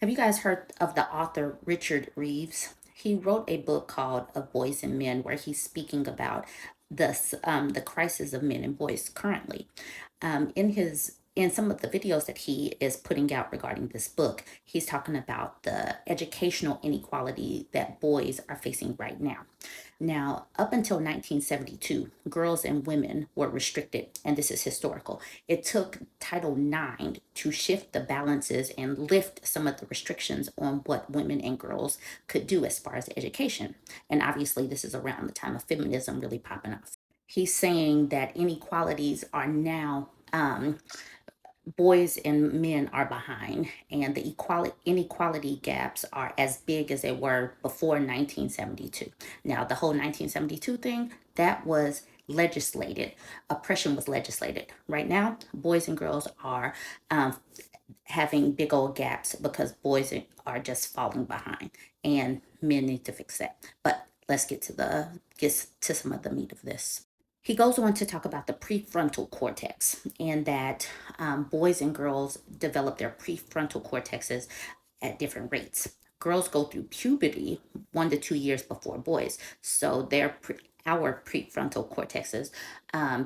Have you guys heard of the author Richard Reeves? He wrote a book called Of Boys and Men, where he's speaking about the crisis of men and boys currently. In some of the videos that he is putting out regarding this book, he's talking about the educational inequality that boys are facing right now. Now, up until 1972, girls and women were restricted, and this is historical. It took Title IX to shift the balances and lift some of the restrictions on what women and girls could do as far as education. And obviously, this is around the time of feminism really popping off. He's saying that inequalities are now boys and men are behind, and the equality inequality gaps are as big as they were before 1972. Now, the whole 1972 thing, that was legislated. Oppression was legislated. Right now, boys and girls are having big old gaps because boys are just falling behind, and men need to fix that. But let's get to some of the meat of this. He goes on to talk about the prefrontal cortex, and that boys and girls develop their prefrontal cortexes at different rates. Girls go through puberty 1 to 2 years before boys, so our prefrontal cortexes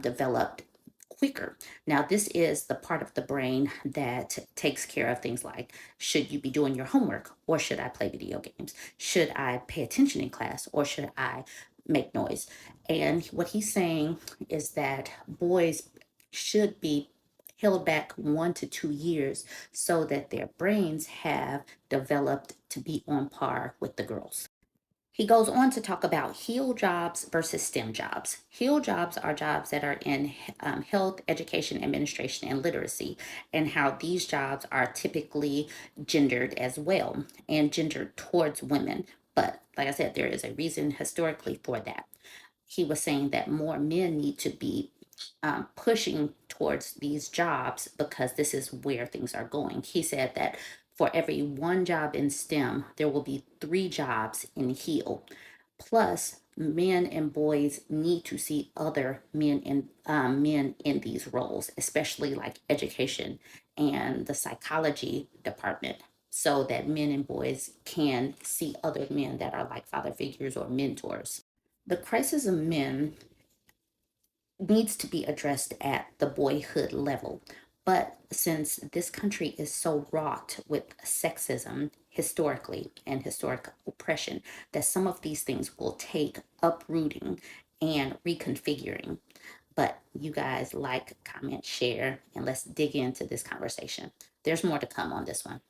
developed quicker. Now, this is the part of the brain that takes care of things like, should you be doing your homework, or should I play video games? Should I pay attention in class, or should I make noise? And what he's saying is that boys should be held back 1 to 2 years so that their brains have developed to be on par with the girls. He goes on to talk about heal jobs versus STEM jobs. Heal jobs are jobs that are in health, education, administration, and literacy, and how these jobs are typically gendered as well and gendered towards women. But like I said, there is a reason historically for that. He was saying that more men need to be pushing towards these jobs because this is where things are going. He said that for every one job in STEM, there will be three jobs in HEAL. Plus, men and boys need to see other men in these roles, especially like education and the psychology department, so that men and boys can see other men that are like father figures or mentors. The crisis of men needs to be addressed at the boyhood level. But since this country is so wrought with sexism historically and historic oppression, that some of these things will take uprooting and reconfiguring. But you guys like, comment, share, and let's dig into this conversation. There's more to come on this one.